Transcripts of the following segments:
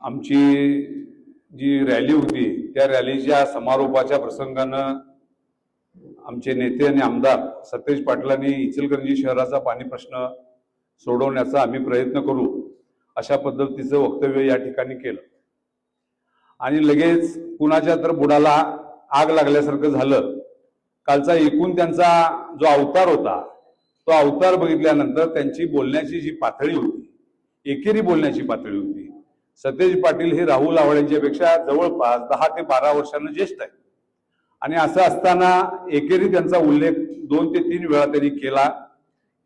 आमची जी रॅली होती त्या रॅलीच्या समारोपाच्या प्रसंगानं आमचे नेते आणि आमदार सतेज पाटलांनी इचलकरंजी शहराचा पाणी प्रश्न सोडवण्याचा आम्ही प्रयत्न करू अशा पद्धतीचं वक्तव्य या ठिकाणी केलं आणि लगेच कुणाच्या तर बुडाला आग लागल्यासारखं झालं। कालचा एकूण त्यांचा जो अवतार होता तो अवतार बघितल्यानंतर त्यांची बोलण्याची जी पातळी होती, एकेरी बोलण्याची पातळी होती। सतेज पाटील हे राहुल आवाडेंच्या पेक्षा जवळपास 10 ते 12 वर्षांनी ज्येष्ठ आहे आणि असं असताना एकेरी त्यांचा उल्लेख 2 ते 3 वेळा त्यांनी केला।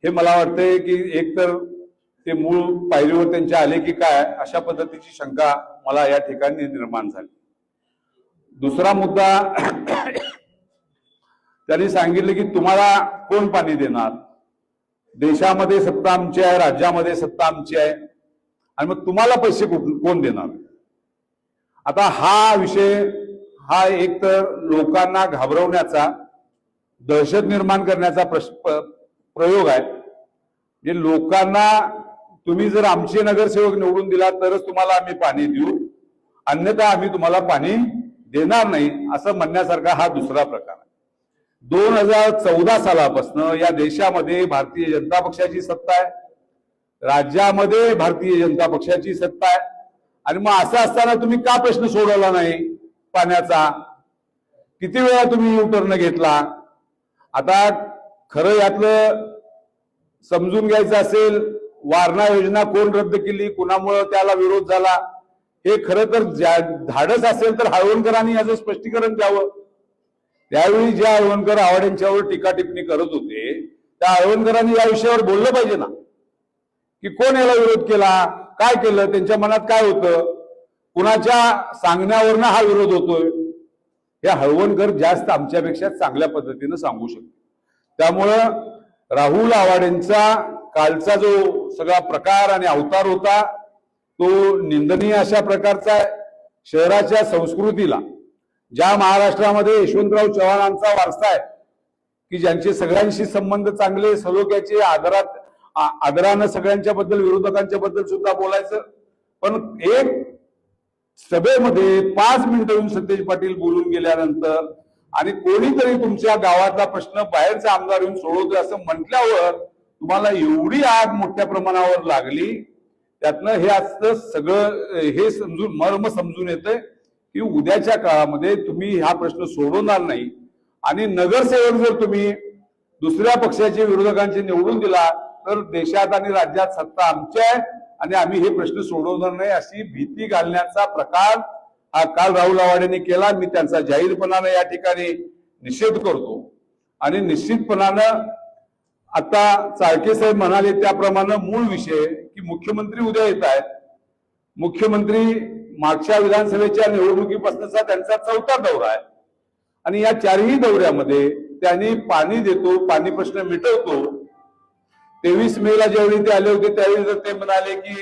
हे मला वाटतंय की एकतर ते मूळ पायरीवर त्यांच्या आले की काय अशा पद्धतीची शंका मला या ठिकाणी निर्माण झाली। दुसरा मुद्दा त्यांनी सांगितले की तुम्हाला कोण पाणी देणार, देशामध्ये सत्ता आमची आहे, राज्यामध्ये सत्ता आमची आहे आणि मग तुम्हाला पैसे कोण देणार। आता हा विषय हा एक तर लोकांना घाबरवण्याचा, दहशत निर्माण करण्याचा प्रयोग आहे। म्हणजे लोकांना तुम्ही जर आमचे नगरसेवक निवडून दिला तरच तुम्हाला आम्ही पाणी देऊ, अन्यथा आम्ही तुम्हाला पाणी देणार नाही असं म्हणण्यासारखा हा दुसरा प्रकार आहे। 2014 सालापासून या देशामध्ये भारतीय जनता पक्षाची सत्ता आहे, राज्यामध्ये भारतीय जनता पक्षाची सत्ता आहे आणि मग असं असताना तुम्ही का प्रश्न सोडवला नाही पाण्याचा? किती वेळा तुम्ही युटर्न घेतला? आता खरं यातलं समजून घ्यायचं असेल, वारणा योजना कोण रद्द केली, कुणामुळे त्याला विरोध झाला, हे खरं तर धाडस असेल तर हळवणकरांनी याचं स्पष्टीकरण द्यावं। त्यावेळी ज्या हळवणकर आवाडेंच्यावर टीका टिप्पणी करत होते त्या हळवणकरांनी या विषयावर बोललं पाहिजे ना, की कोण याला विरोध केला, काय केलं, त्यांच्या मनात काय होतं, कुणाच्या सांगण्यावरनं हा विरोध होतोय। हे हळवणकर जास्त आमच्यापेक्षा चांगल्या पद्धतीनं सांगू शकतो। त्यामुळं राहुल आवाडेंचा कालचा जो सगळा प्रकार आणि अवतार होता तो निंदनीय अशा प्रकारचा आहे। शहराच्या संस्कृतीला, ज्या महाराष्ट्रामध्ये यशवंतराव चव्हाणांचा वारसा आहे की ज्यांचे सगळ्यांशी संबंध चांगले, सलोख्याचे, आदरानं सगळ्यांच्या बद्दल, विरोधकांच्या बद्दल सुद्धा बोलायचं, पण एक सभेमध्ये 5 मिनिटं येऊन सतेज पाटील बोलून गेल्यानंतर आणि कोणीतरी तुमच्या गावातला प्रश्न बाहेरचा आमदार येऊन सोडवतोय असं म्हटल्यावर तुम्हाला एवढी आग मोठ्या प्रमाणावर लागली। त्यातनं हे असं सगळं हे समजून मर्म समजून येतंय की उद्याच्या काळामध्ये तुम्ही हा प्रश्न सोडवणार नाही आणि नगरसेवक जर तुम्ही दुसऱ्या पक्षाचे विरोधकांचे निवडून दिला तर देशात आणि राज्यात सत्ता आमची आहे आणि आम्ही हे प्रश्न सोडवणार नाही अशी भीती घालण्याचा प्रकार हा काल राहुल आवाडेंनी केला। मी त्यांचा जाहीरपणानं या ठिकाणी निषेध करतो आणि निश्चितपणानं आता चाळके साहेब म्हणाले त्याप्रमाणे मूळ विषय की मुख्यमंत्री उद्या येत आहेत। मुख्यमंत्री मागच्या विधानसभेच्या निवडणुकीपासूनचा त्यांचा 4था दौरा आहे आणि या 4ही दौऱ्यामध्ये त्यांनी पाणी देतो, पाणी प्रश्न मिटवतो। 23 मेला ज्यावेळी ते आले होते त्यावेळी जर ते म्हणाले की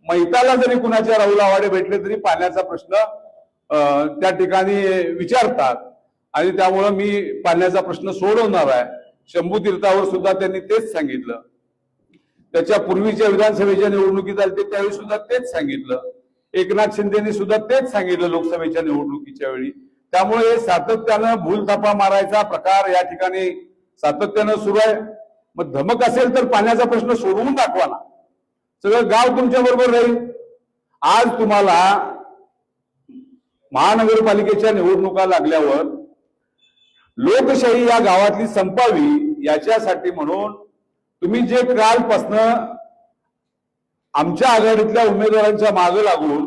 मैताला जरी कुणाच्या राहुल आवाडे भेटले तरी पाण्याचा प्रश्न त्या ठिकाणी विचारतात आणि त्यामुळे मी पाण्याचा प्रश्न सोडवणार आहे। शंभू तीर्थावर सुद्धा त्यांनी तेच सांगितलं, त्याच्या पूर्वीच्या विधानसभेच्या निवडणुकीत आले त्यावेळी सुद्धा तेच सांगितलं, एकनाथ शिंदेनी सुद्धा तेच सांगितलं लोकसभेच्या निवडणुकीच्या वेळी। त्यामुळे सातत्यानं भूलथापा मारायचा प्रकार या ठिकाणी सातत्यानं सुरू आहे। मग धमक असेल तर पाण्याचा प्रश्न सोडवून दाखवा ना, सगळं गाव तुमच्या बरोबर राहील। आज तुम्हाला महानगरपालिकेच्या निवडणुका लागल्यावर लोकशाही या गावातली संपावी याच्यासाठी म्हणून तुम्ही जे कालपासनं आमच्या आघाडीतल्या उमेदवारांच्या मागे लागून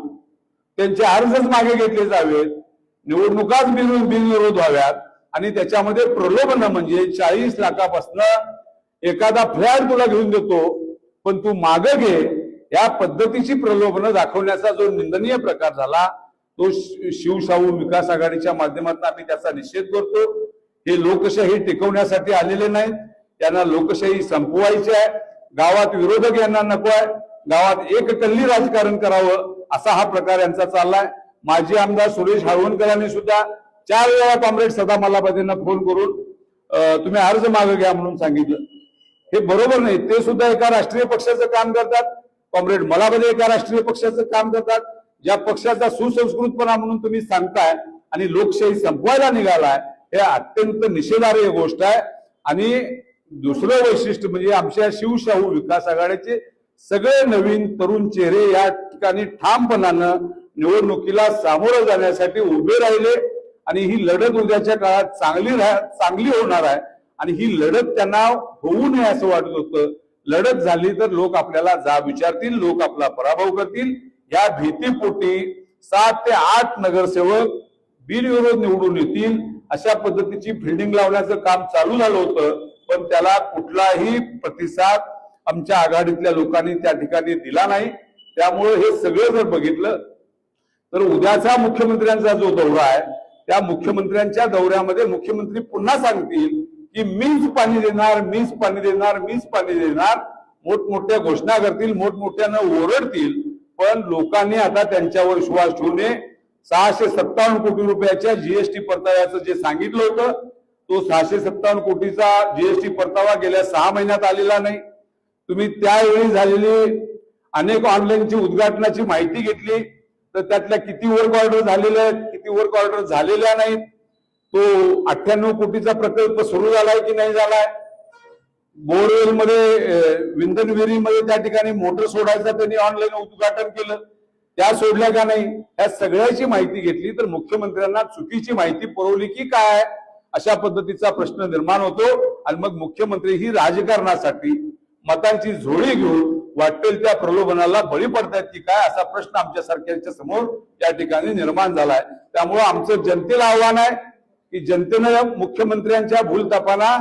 त्यांचे अर्जच मागे घेतले जावेत, निवडणुकाच बिनविरोध व्हाव्यात आणि त्याच्यामध्ये प्रलोभन म्हणजे 40 लाखापासून एखादा फ्लॅट तुला घेऊन देतो पण तू मागे घे, या पद्धतीची प्रलोभनं दाखवण्याचा जो निंदनीय प्रकार झाला तो शिवशाहू विकास आघाडीच्या माध्यमातून आम्ही त्याचा निषेध करतो। हे लोकशाही टिकवण्यासाठी आलेले नाहीत, त्यांना लोकशाही संपवायची आहे। गावात विरोधक यांना नको आहे, गावात एककल्ली राजकारण करावं असा हा प्रकार यांचा चाललाय। माजी आमदार सुरेश हळवणकरांनी सुद्धा 4 वेळा कॉम्रेड सदा मल्लापतींना फोन करून तुम्ही अर्ज मागे घ्या म्हणून सांगितलं। हे बरोबर नाही, ते सुद्धा एका राष्ट्रीय पक्षाचं काम करतात, कॉम्रेड मल्लापती एका राष्ट्रीय पक्षाचं काम करतात, ज्या पक्षाचा सुसंस्कृतपणा म्हणून तुम्ही सांगताय आणि लोकशाही संपवायला निघालाय, हे अत्यंत निषेधार्ह गोष्ट आहे। आणि दुसरं वैशिष्ट्य म्हणजे आमच्या शिवशाहू विकास आघाडीचे सगळे नवीन तरुण चेहरे या ठिकाणी ठामपणानं निवडणुकीला सामोरं जाण्यासाठी उभे राहिले आणि ही लढत उद्याच्या काळात चांगली होणार आहे। आणि ही लढत त्यांना होऊ नये असं वाटत होतं। लढत झाली तर लोक आपल्याला जाब विचारतील, लोक आपला पराभव करतील, या भीतीपोटी 7 ते 8 नगरसेवक बिनविरोध निवडून येतील अशा पद्धतीची फिल्डिंग लावण्याचं काम चालू झालं होतं, पण त्याला कुठलाही प्रतिसाद आमच्या आघाडीतल्या लोकांनी त्या ठिकाणी दिला नाही। त्यामुळे हे सगळं जर बघितलं तर उद्याचा मुख्यमंत्र्यांचा जो दौरा आहे त्या मुख्यमंत्र्यांच्या दौऱ्यामध्ये मुख्यमंत्री पुन्हा सांगतील की मीच पाणी देणार, मीच पाणी देणार, मीच पाणी देणार, मोठमोठ्या घोषणा करतील, मोठमोठ्यानं ओरडतील, पण लोकांनी आता त्यांच्यावर विश्वास ठेवू नये। 657 कोटी रुपयाच्या जीएसटी परताव्याचं जे सांगितलं होतं तो 657 कोटीचा जीएसटी परतावा गेल्या 6 महिन्यात आलेला नाही। तुम्ही त्यावेळी झालेली अनेक ऑनलाईनची उद्घाटनाची माहिती घेतली तर त्यातल्या किती वर्क ऑर्डर झालेल्या आहेत, किती वर्क ऑर्डर झालेल्या नाहीत, तो 98 कोटीचा प्रकल्प सुरू झालाय की नाही झालाय, बोरवेल मध्ये विंधन विहिरीमध्ये त्या ठिकाणी मोटर सोडायचं त्यांनी ऑनलाईन उद्घाटन केलं, त्या सोडल्या का नाही, या सगळ्याची माहिती घेतली तर मुख्यमंत्र्यांना चुकीची माहिती पुरवली की काय अशा पद्धतीचा प्रश्न निर्माण होतो। आणि मग मुख्यमंत्री ही राजकारणासाठी मतांची झोळी घेऊन वाटेल त्या प्रलोभनाला बळी पडतायत की काय असा प्रश्न आमच्या सरकारच्या समोर या ठिकाणी निर्माण झालाय। त्यामुळे आमचं जनतेला आव्हान आहे की जनतेनं मुख्यमंत्र्यांच्या भूलथापांना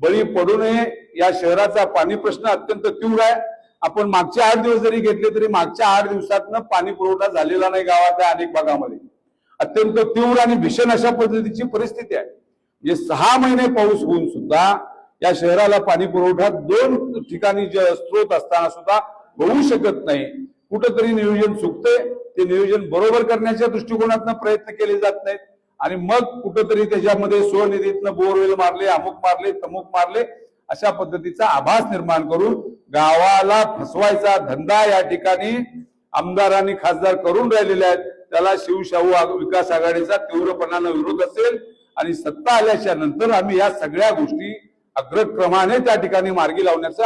बळी पडू नये। या शहराचा पाणी प्रश्न अत्यंत तीव्र आहे। आपण मागचे 8 दिवस जरी घेतले तरी मागच्या 8 दिवसातनं पाणी पुरवठा झालेला नाही गावाच्या अनेक भागामध्ये, अत्यंत तीव्र आणि भीषण अशा पद्धतीची परिस्थिती आहे। म्हणजे 6 महिने पाऊस होऊन सुद्धा या शहराला पाणी पुरवठा 2 ठिकाणी जे स्रोत असताना सुद्धा होऊ शकत नाही। कुठंतरी नियोजन चुकते, ते नियोजन बरोबर करण्याच्या दृष्टिकोनातून प्रयत्न केले जात नाहीत आणि मग कुठंतरी त्याच्यामध्ये स्वनिधीतनं बोरवेल मारले, अमुक मारले, तमुक मारले अशा पद्धतीचा आभास निर्माण करून गावाला फसवायचा धंदा या ठिकाणी आमदारांनी खासदार करून राहिलेले आहेत। त्याला शिवशाहू विकास आघाडीचा तीव्रपणानं विरोध असेल आणि सत्ता आल्याच्या नंतर आम्ही या सगळ्या गोष्टी अग्रक्रमाने त्या ठिकाणी मार्गी लावण्याचं